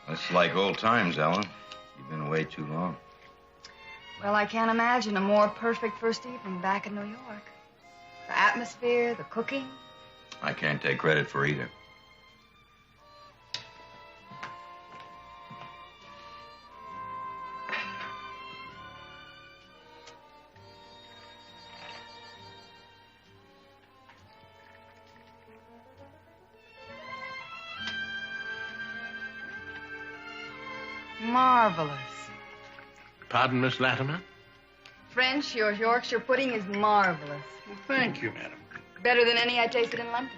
It's like old times, Ellen. You've been away too long. Well, I can't imagine a more perfect first evening back in New York. The atmosphere, the cooking. I can't take credit for either. Marvelous. Pardon, Miss Latimer? French, your Yorkshire pudding is marvelous. Well, thank you, madam. Better than any I tasted in London.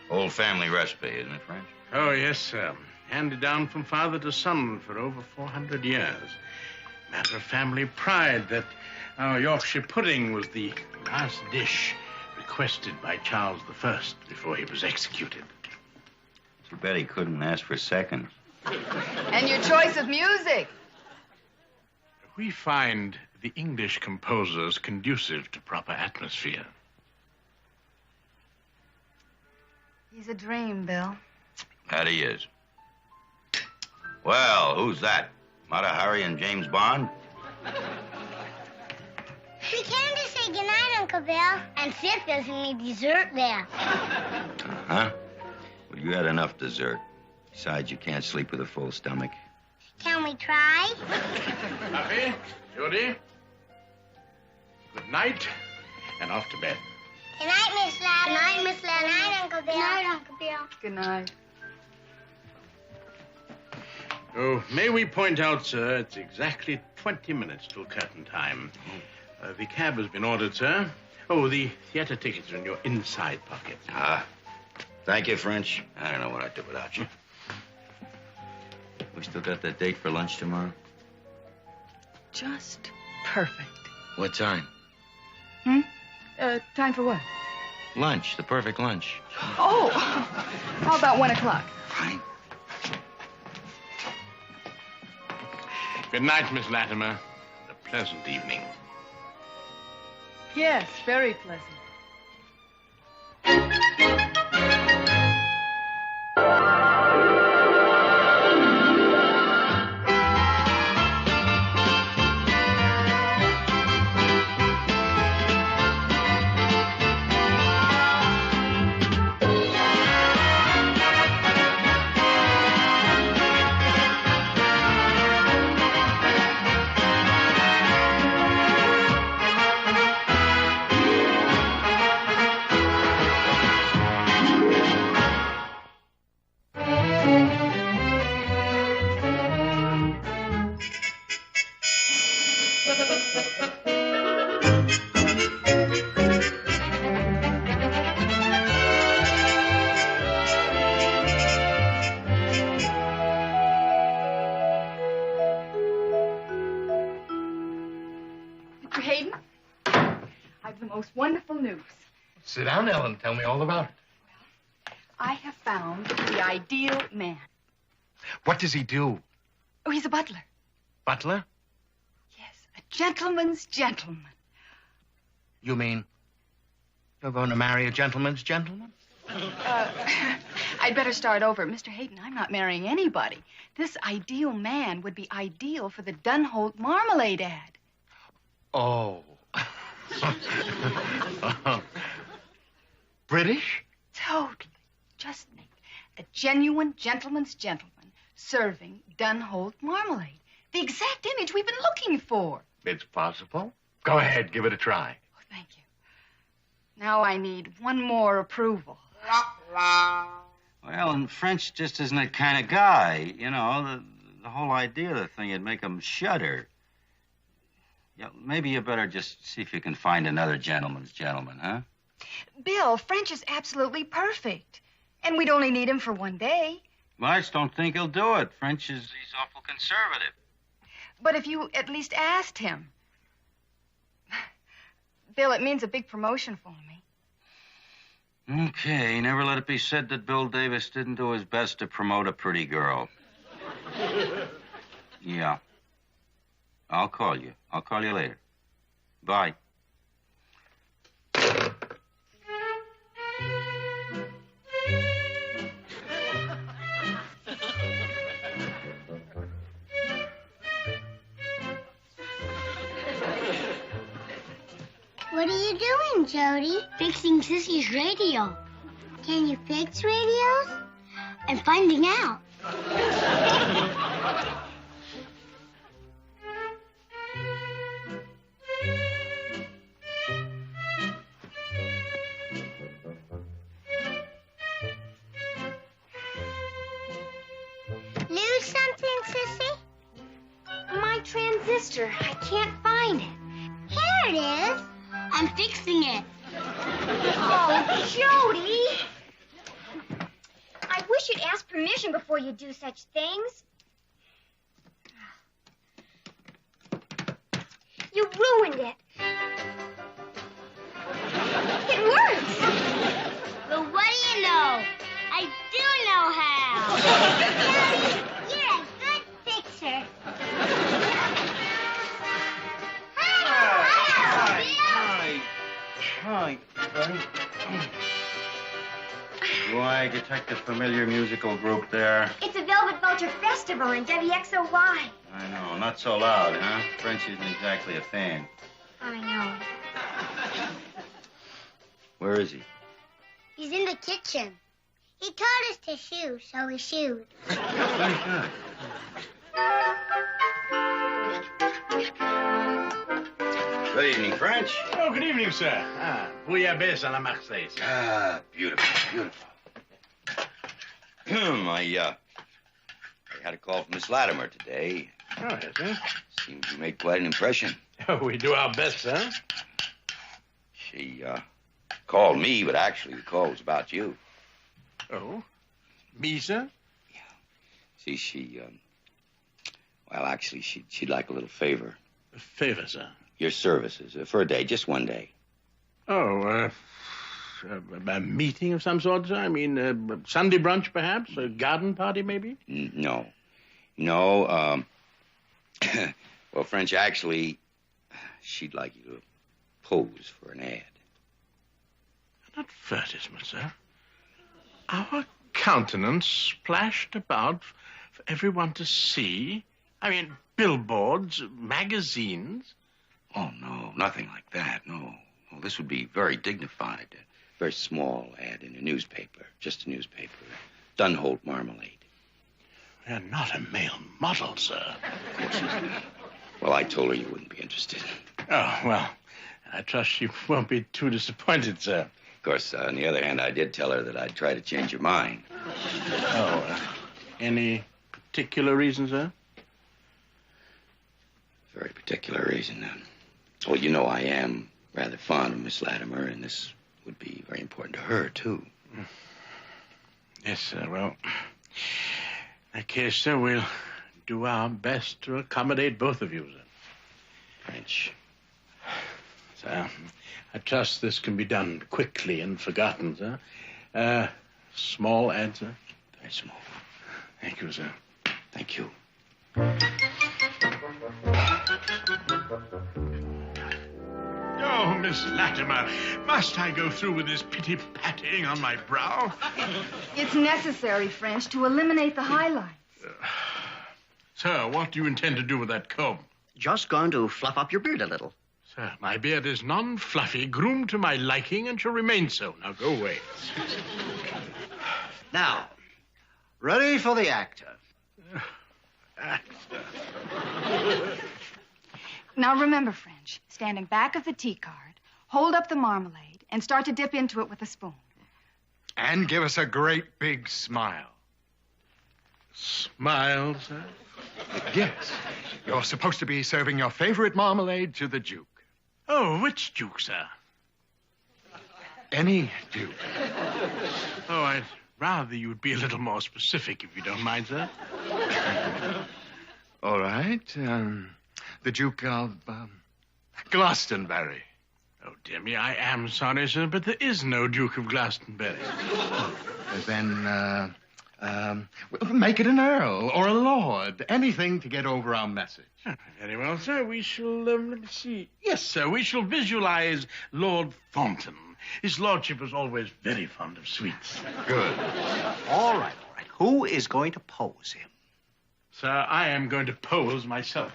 Old family recipe, isn't it, French? Oh, yes, sir. Handed down from father to son for over 400 years. Matter of family pride that our Yorkshire pudding was the last dish requested by Charles I before he was executed. Too bad he couldn't ask for seconds. And your choice of music. We find the English composers conducive to proper atmosphere. He's a dream, Bill. That he is. Well, who's that? Mata Hari and James Bond? We came to say goodnight, Uncle Bill. And Sid doesn't need dessert there. Huh? Well, you had enough dessert. Besides, you can't sleep with a full stomach. Can we try? Happy? Judy? Good night, and off to bed. Good night, Miss Lab. Good night, Miss Lab. Good night, Uncle Bill. Good night, Uncle Bill. Good night. Oh, may we point out, sir, it's exactly 20 minutes till curtain time. The cab has been ordered, sir. Oh, the theater tickets are in your inside pocket. Ah, thank you, French. I don't know what I'd do without you. We still got that date for lunch tomorrow? Just perfect. What time? Time for what? Lunch, the perfect lunch. Oh, how about 1 o'clock? Fine. Good night, Miss Latimer. A pleasant evening. Yes, very pleasant. Mr. Hayden, I've the most wonderful news. Sit down, Ellen. Tell me all about it. I have found the ideal man. What does he do? Oh, he's a butler. Butler? Yes, a gentleman's gentleman. You mean you're going to marry a gentleman's gentleman? I'd better start over. Mr. Hayden, I'm not marrying anybody. This ideal man would be ideal for the Dunholt Marmalade ad. Oh. British? Totally. Just think. A genuine gentleman's gentleman serving Dunholt Marmalade. The exact image we've been looking for. It's possible. Go ahead, give it a try. Oh, thank you. Now I need one more approval. Well, and French just isn't that kind of guy. You know, the whole idea of the thing would make him shudder. Yeah, maybe you better just see if you can find another gentleman's gentleman, huh? Bill, French is absolutely perfect. And we'd only need him for one day. Well, I just don't think he'll do it. He's awful conservative. But if you at least asked him. Bill, it means a big promotion for me. Okay, never let it be said that Bill Davis didn't do his best to promote a pretty girl. Yeah. I'll call you. I'll call you later. Bye. What are you doing, Jody? Fixing Sissy's radio. Can you fix radios? I'm finding out. Lose something, Sissy? My transistor. I can't find it. Here it is. I'm fixing it. Oh, Jody! I wish you'd ask permission before you do such things. You ruined it. It works. But what do you know? I do know how. Daddy, you're a good fixer. Hi, buddy. Do I detect a familiar musical group there? It's a Velvet Vulture Festival on WXOY. I know. Not so loud, huh? French isn't exactly a fan. I know. Where is he? He's in the kitchen. He taught us to shoe, so we shoed. Very good. Good evening, French. Oh, good evening, sir. Bouillabaisse à la Marseillaise. Beautiful, beautiful. I had a call from Miss Latimer today. Oh, yes, sir. Seems you made quite an impression. Oh, we do our best, sir. She, called me, but actually the call was about you. Oh? Me, sir? See, well, actually, she'd like a little favor. A favor, sir. Your services, for a day, just one day. Oh, a meeting of some sort, sir? I mean, Sunday brunch, perhaps? A garden party, maybe? No. Well, French, actually, she'd like you to pose for an ad. An advertisement, sir? Our countenance splashed about for everyone to see? I mean, billboards, magazines? Oh, no, nothing like that, no. Well, this would be very dignified. A very small ad in a newspaper, just a newspaper. Dunholt Marmalade. You're not a male model, sir. Of course not. Well, I told her you wouldn't be interested. Oh, well, I trust she won't be too disappointed, sir. Of course, on the other hand, I did tell her that I'd try to change your mind. Oh, any particular reason, sir? Very particular reason. Well, you know I am rather fond of Miss Latimer, and this would be very important to her, too. Yes, sir. Well, in that case, sir, we'll do our best to accommodate both of you, sir. French. Sir, I trust this can be done quickly and forgotten, sir. Small ad, sir? Very small. Thank you, sir. Thank you. Oh, Miss Latimer, must I go through with this pity-patting on my brow? It's necessary, French, to eliminate the highlights. Sir, what do you intend to do with that comb? Just going to fluff up your beard a little. Sir, my beard is non-fluffy, groomed to my liking, and shall remain so. Now, go away. Now, ready for the actor. Actor. Now remember, French, standing back of the tea card, hold up the marmalade, and start to dip into it with a spoon. And give us a great big smile. Smile, sir? Yes. You're supposed to be serving your favorite marmalade to the Duke. Oh, which Duke, sir? Any Duke. Oh, I'd rather you'd be a little more specific, if you don't mind, sir. All right. The Duke of Glastonbury. Oh, dear me, I am sorry, sir, but there is no Duke of Glastonbury. Then, make it an earl or a lord. Anything to get over our message. Very well, sir. We shall, let me see. Yes, sir, we shall visualize Lord Thornton. His lordship was always very fond of sweets. Good. All right. Who is going to pose him? Sir, I am going to pose myself.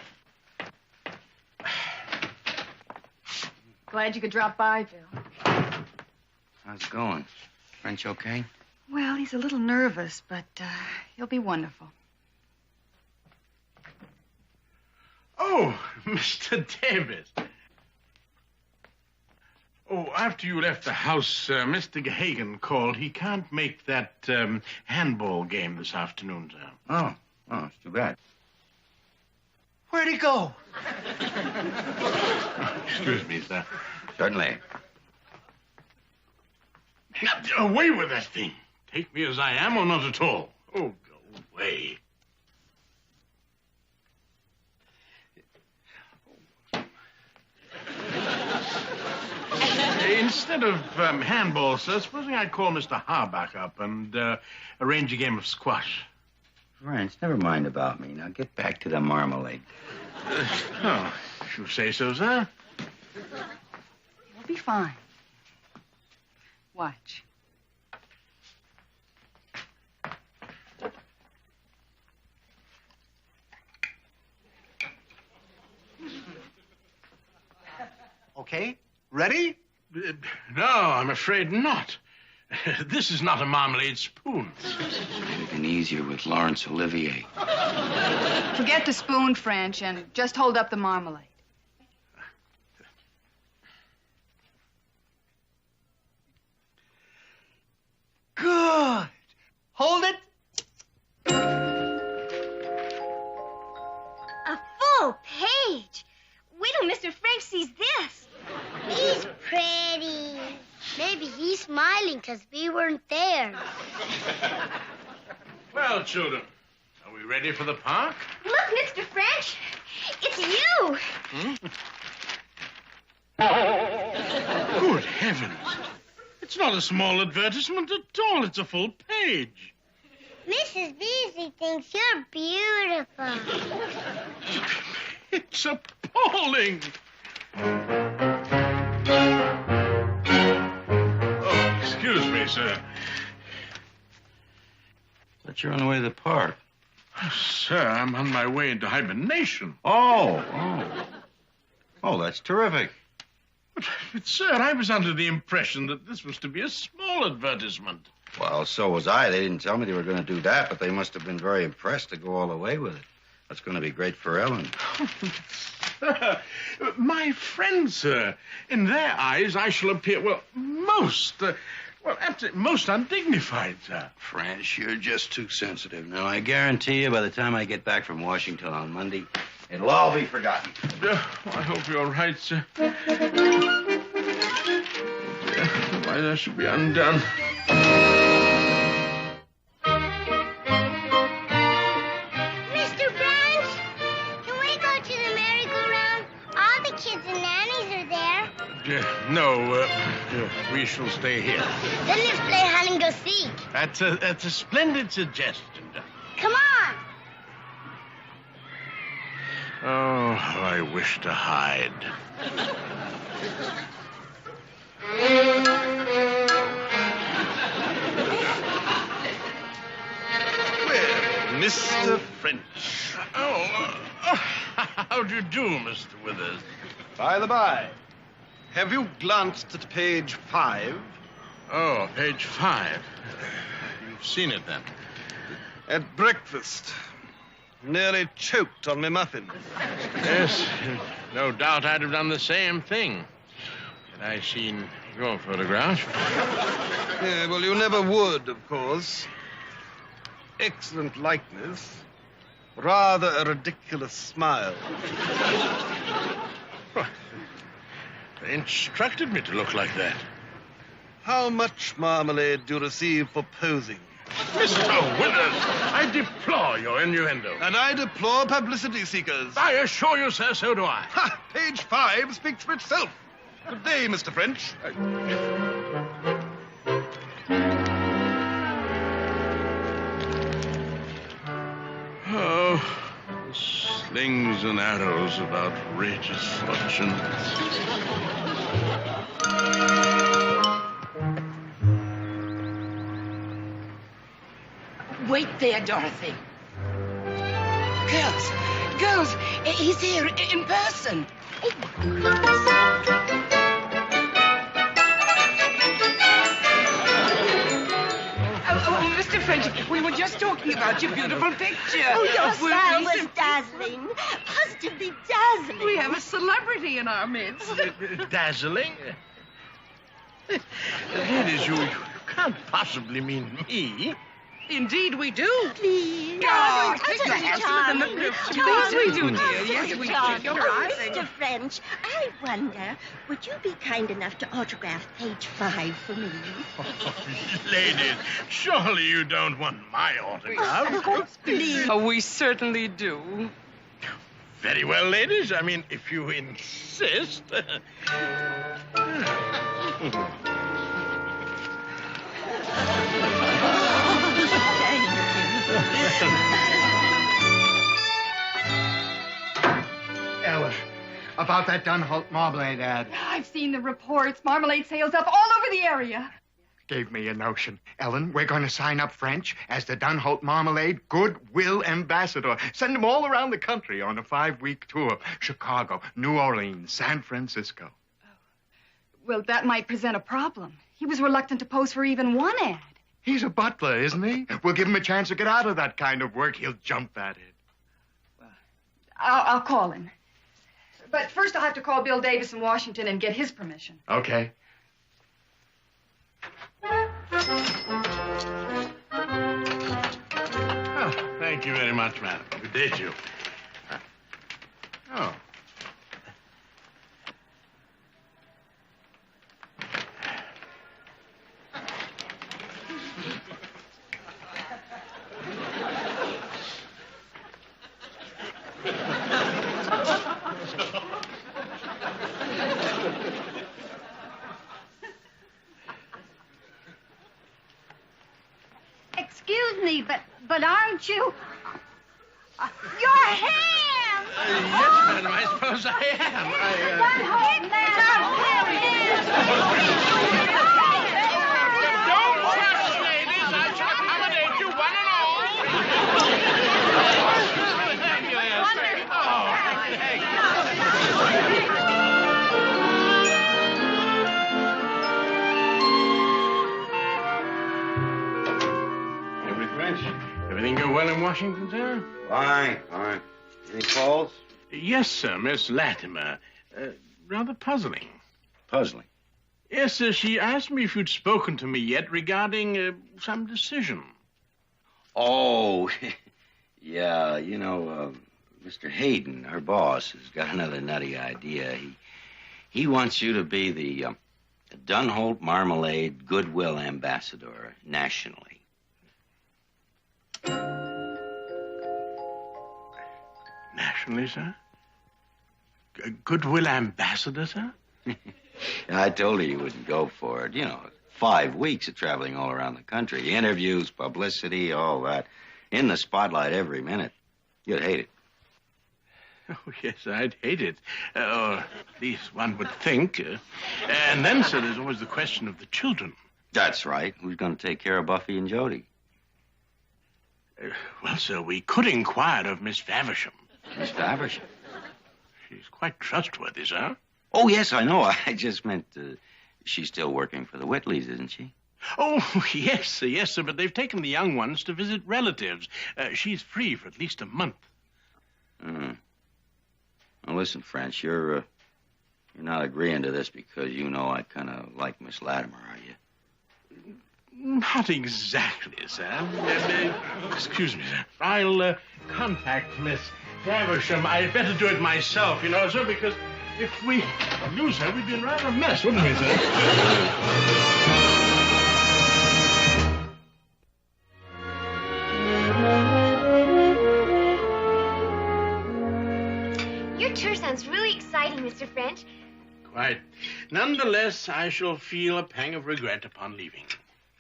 Glad you could drop by, Bill. How's it going? French okay? Well, he's a little nervous, but he'll be wonderful. Oh, Mr. Davis. Oh, after you left the house, Mr. Gahagan called. He can't make that handball game this afternoon, sir. Oh, it's too bad. Where'd he go? Excuse me, sir. Certainly. Now, away with that thing. Take me as I am or not at all. Oh, go away. Instead of handball, sir, supposing I call Mr. Harbach up and arrange a game of squash. French, never mind about me. Now get back to the marmalade. Oh, if you say so, sir. You'll be fine. Watch. Okay, ready? No, I'm afraid not. This is not a marmalade spoon. Anything easier with Laurence Olivier. Forget the spoon, French, and just hold up the marmalade. Good. Hold it. A full page. Wait till Mr. French sees this. He's pretty. Maybe he's smiling because we weren't there. Well, children, are we ready for the park? Look, Mr. French. It's you. Good heavens. It's not a small advertisement at all. It's a full page. Mrs. Beasley thinks you're beautiful. It's appalling. Oh, excuse me, sir. Thought you're on the way to the park. Sir, I'm on my way into hibernation. Oh, that's terrific. But, sir, I was under the impression that this was to be a small advertisement. Well, so was I. They didn't tell me they were going to do that, but they must have been very impressed to go all the way with it. That's going to be great for Ellen. My friends, sir, in their eyes, I shall appear, most undignified, sir. French, you're just too sensitive. Now, I guarantee you by the time I get back from Washington on Monday, it'll all be forgotten. I hope you're right, sir. Why, that should be undone. Mr. French, can we go to the merry-go-round? All the kids and nannies are there. No, we shall stay here. Then let's play hide and go seek. That's a splendid suggestion. Come on. Oh, how I wish to hide. Well, Mr. French. How do you do, Mr. Withers? By the by, have you glanced at page 5? Oh, page 5. You've seen it, then? At breakfast. Nearly choked on my muffin. Yes, no doubt I'd have done the same thing. Had I seen your photograph. Yeah, well, you never would, of course. Excellent likeness. Rather a ridiculous smile. They instructed me to look like that. How much marmalade do you receive for posing? Mr. Withers, I deplore your innuendo. And I deplore publicity seekers. I assure you, sir, so do I. Ha! Page 5 speaks for itself. Good day, Mr. French. Oh, the slings and arrows of outrageous fortune. Wait there, Dorothy. Girls, he's here in person. Mr. French, we were just talking about your beautiful picture. Oh, your We're style was recent- dazzling. Positively dazzling. We have a celebrity in our midst. Dazzling? Ladies, you can't possibly mean me. Indeed, we do. Please. Oh, Utterly take your hands charming. from the lips. Please, we do, dear. Utterly Yes, we do. charming. You're Oh, right. Mr. French, I wonder, would you be kind enough to autograph page 5 for me? Ladies, surely you don't want my autograph. Of course, please. Oh, we certainly do. Very well, ladies. I mean, if you insist. Ellen, about that Dunholt Marmalade ad. I've seen the reports. Marmalade sales up all over the area. Gave me a notion. Ellen, we're going to sign up French as the Dunholt Marmalade Goodwill Ambassador. Send him all around the country on a 5-week tour. Chicago, New Orleans, San Francisco. Well, that might present a problem. He was reluctant to pose for even one ad. He's a butler, isn't he? We'll give him a chance to get out of that kind of work. He'll jump at it. I'll call him. But first I'll have to call Bill Davis in Washington and get his permission. Okay. Oh, thank you very much, madam. Good day to you. Oh. Excuse me, but aren't you... Your hand! Yes, madam, I suppose I am. Don't rush, ladies. I shall accommodate you, one and all. Thank you, yes. Oh, thank you. Every French. Everything go well in Washington, sir? Fine, fine. Any calls? Yes, sir, Miss Latimer. Rather puzzling. Puzzling. Yes, sir, she asked me if you'd spoken to me yet regarding some decision. Oh, yeah, you know, Mr. Hayden, her boss, has got another nutty idea. He wants you to be the Dunholt Marmalade Goodwill Ambassador nationally. Nationally, sir? Goodwill Ambassador, sir? I told her you wouldn't go for it. You know, 5 weeks of traveling all around the country. Interviews, publicity, all that. In the spotlight every minute. You'd hate it. Oh, yes, I'd hate it. Or at least one would think. And then, sir, there's always the question of the children. That's right. Who's going to take care of Buffy and Jody? Well, sir, we could inquire of Miss Faversham. Miss Faversham? She's quite trustworthy, sir. Oh, yes, I know. I just meant she's still working for the Whitleys, isn't she? Oh, yes, sir, but they've taken the young ones to visit relatives. She's free for at least a month. Well, listen, French, you're not agreeing to this because you know I kind of like Miss Latimer, are you? Not exactly, sir. Excuse me, sir. I'll contact Miss Faversham. I'd better do it myself, you know, sir, because if we lose her, we'd be in rather a mess, wouldn't we, sir? Your tour sounds really exciting, Mr. French. Quite. Nonetheless, I shall feel a pang of regret upon leaving.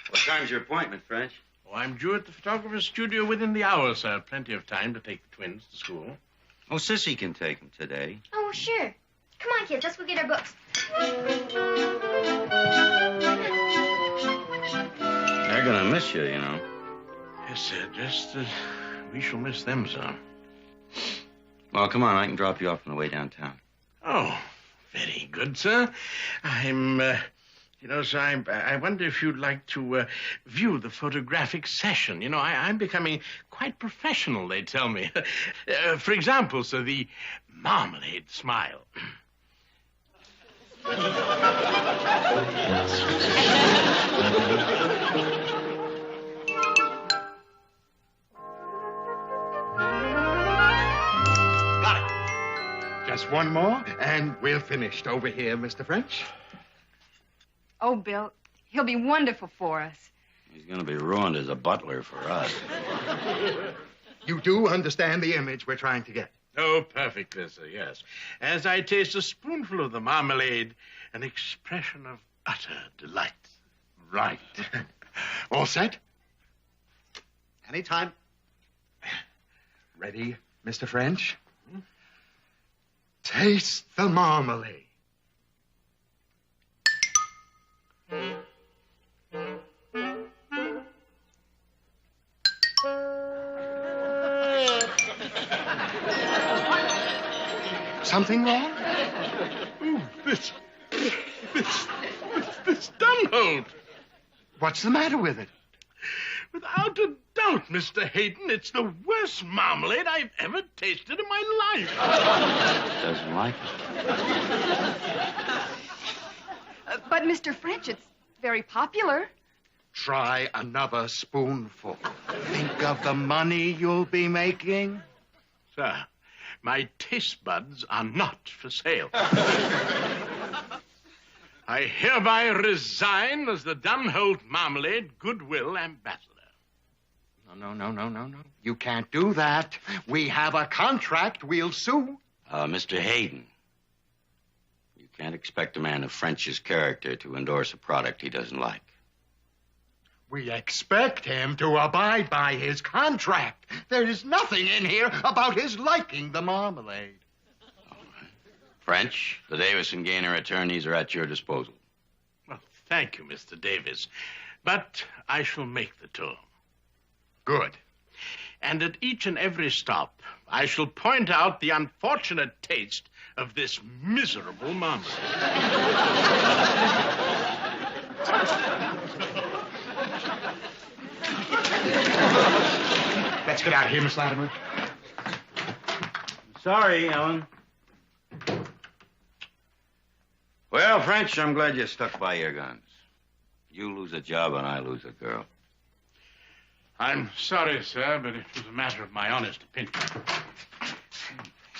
What time's your appointment, French? Oh, I'm due at the photographer's studio within the hour, sir. Plenty of time to take the twins to school. Oh, Sissy can take them today. Oh, sure. Come on, kids. Let's go get our books. They're going to miss you, you know. Yes, sir. Just as we shall miss them, sir. Well, come on. I can drop you off on the way downtown. Oh, very good, sir. I'm You know, sir, I wonder if you'd like to view the photographic session. You know, I'm becoming quite professional, they tell me. For example, sir, the Marmalade smile. Just one more, and we're finished. Over here, Mr. French. Oh, Bill, he'll be wonderful for us. He's going to be ruined as a butler for us. You do understand the image we're trying to get? Oh, perfectly, sir, yes. As I taste a spoonful of the marmalade, an expression of utter delight. Right. All set? Anytime. Ready, Mr. French? Taste the marmalade. Something wrong? Ooh, this Dunholt. What's the matter with it? Without a doubt, Mr. Hayden, it's the worst marmalade I've ever tasted in my life. Doesn't like it. But, Mr. French, it's very popular. Try another spoonful. Think of the money you'll be making. Sir, my taste buds are not for sale. I hereby resign as the Dunholt Marmalade Goodwill Ambassador. No. You can't do that. We have a contract. We'll sue. Mr. Hayden, you can't expect a man of French's character to endorse a product he doesn't like. We expect him to abide by his contract. There is nothing in here about his liking the marmalade. French, the Davis and Gaynor attorneys are at your disposal. Well, thank you, Mr. Davis. But I shall make the tour. Good. And at each and every stop, I shall point out the unfortunate taste of this miserable marmalade. Let's get out of here, Miss Latimer. Sorry, Ellen. Well, French, I'm glad you stuck by your guns. You lose a job and I lose a girl. I'm sorry, sir, but it was a matter of my honest opinion.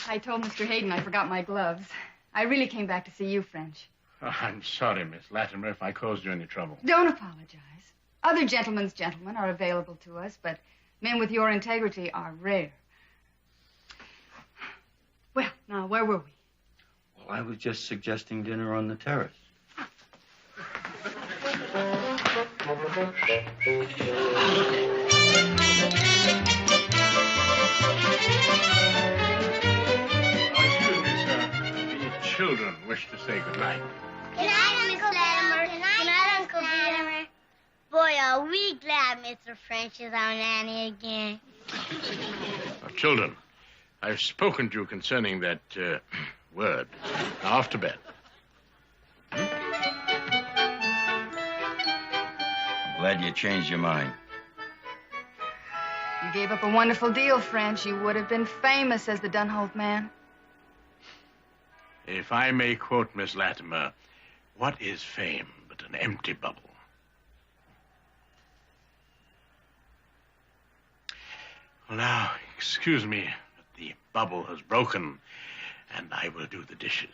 I told Mr. Hayden I forgot my gloves. I really came back to see you, French. Oh, I'm sorry, Miss Latimer, if I caused you any trouble. Don't apologize. Other gentlemen's gentlemen are available to us, but men with your integrity are rare. Well, now, where were we? Well, I was just suggesting dinner on the terrace. Excuse me, sir. The children wish to say goodnight. Good night, Miss Latimer. Good night, Uncle Latimer. Boy, are we glad Mr. French is our nanny again. Now, children, I've spoken to you concerning that word. Now, off to bed. I'm glad you changed your mind. You gave up a wonderful deal, French. You would have been famous as the Dunholt man. If I may quote Miss Latimer, what is fame but an empty bubble? Well, now, excuse me, but the bubble has broken, and I will do the dishes.